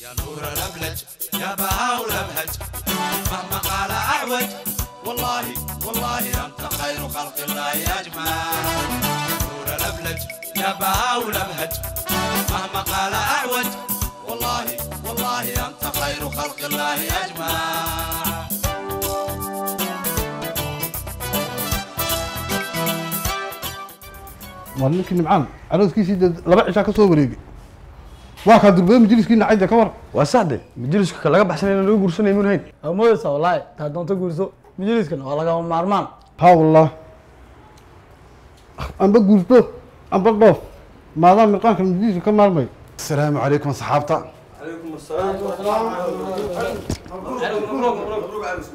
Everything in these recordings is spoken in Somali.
يا نور الأبلج يا بهاء الأبهج مهما قال أعوج والله والله أنت خير خلق الله أجمع نور الأبلج يا بهاء الأبهج مهما قال أعوج والله والله أنت خير خلق الله أجمع والله نعم عروس كيسي لبع عشاء كسو وريقي واخد دربه مجلس كينا عيدا كور واسعد مجلسك كلا بحسن انه لو غورسن يمون هين موسى والله تا دونت غورسو مجلسكن waa laga maarmaan ها والله ام بغورتو ام بضوف ما دام مقامك المجلس كمالمي السلام عليكم صحابته عليكم السلام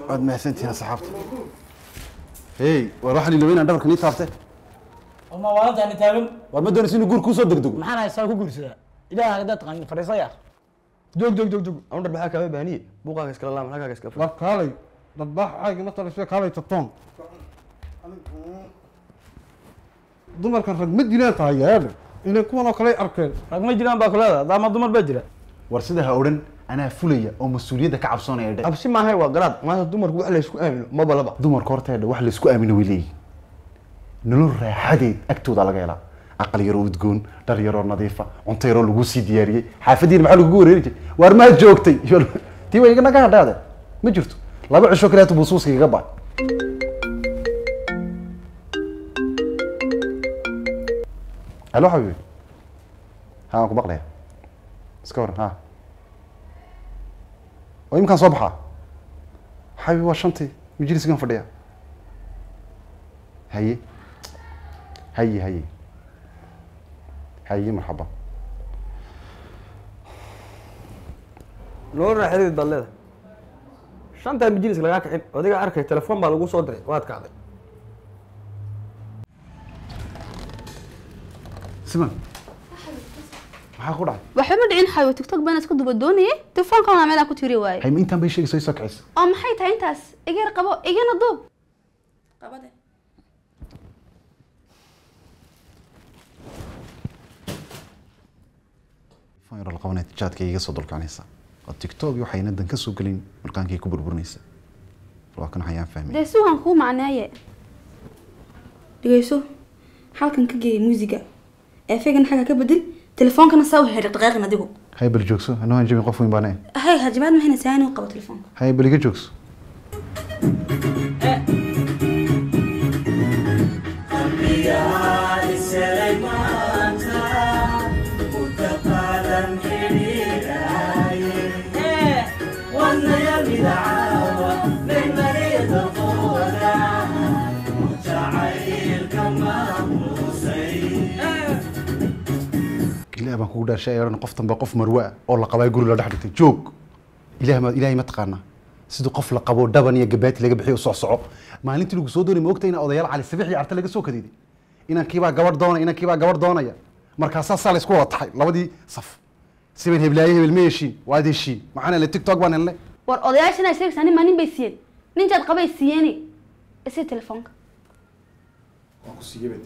بعد ما سنتين صحابته هي وراح لي لوين دبرك ني تابته ama waanta aan taagan war ma doonaysin guur ku soo degdego maxaan haysaa ku guursadaa ilaahay dad qan fariisaya joog aan dhar baxaa ka baahniye buuqaaga iska laam halkaaga iska لا كالي ضباح حاجه مثلا شويه كالي تطون دمر كان رقم دينات هاي هذا ان كون كلي اركين rag ma jiraan baa kulaada daama dumar baa jira war sida ha oran ana fulaya oo mas'uuliyadda ka cabsoonaya absi ma hay waa garaad ma dumarku wax la isku aamino ma balaba dumarka horteeda wax la isku aamino wiilay nolol raaxadeed agtooda laga helaa aqal yar oo udgoon dhar yar oo nadiifa cunto yar oo lagu sii diyaariyay xaafadiina maxaa lagu wareerijay war ma joogtay tii way naga hadhaade ma jirto laba cisho kale aad buusuuska iga baa halo xabibi ها ku maqlaya iska waran ha oo imkaan soo baxaa xabibi waa shantii majliskan fadhiya haye هي مرحبا loo raaxadeed balleeda shanta majlis laga kicin adiga arkay telefoon baa lagu soo diray waad kacday سمع maxaa ku dhacay waxba ma dhicin xayo tiktok baan isku duba doonayay telefoonka waa meel aan ku tiri waayay hay intaan bay sheegayso soo kacayso oo maxay tahay intaas igeer qabo igana duub qabade فاير القوانين تشاتك iga soo dulkaanaysa oo tiktok iyo waxayna dan ka soo galin markaankii ku burburinaysa laakiin waxaan fahmay deesuhan ku macnaaye dhigayso halkan ka geey muusiga eefegan xaga ka bedel telefoonkana soo heer daqiiqan adigu hay bal joogso anoo aan jabin qof weyn baanay hay hajimaad ma hina saani qabo telefoonka hay bal iga joogso baan kugu dhaarshay ayaan qoftan ba qof marwa oo la qabay guri la dhax dhigtay joog ilaahay ma taqaana sidoo qof la qabo dhaban iyo gabaati laga bixiyo soo soco maalintii lagu soo doonay ma ogtay in odayaal cali sabiix iyo arta laga soo kadiiday inaan kiiba gabar doonaya markaas saa la isku wada taxay labadii saf sibin heblaaye hebel meeshiin waa deeshiin maxana la tiktok baan helnay war odayaashana sheegsan ma nin bay siiyeen ninjaad qabay siiyeen isi telefoonka waa ku siiyay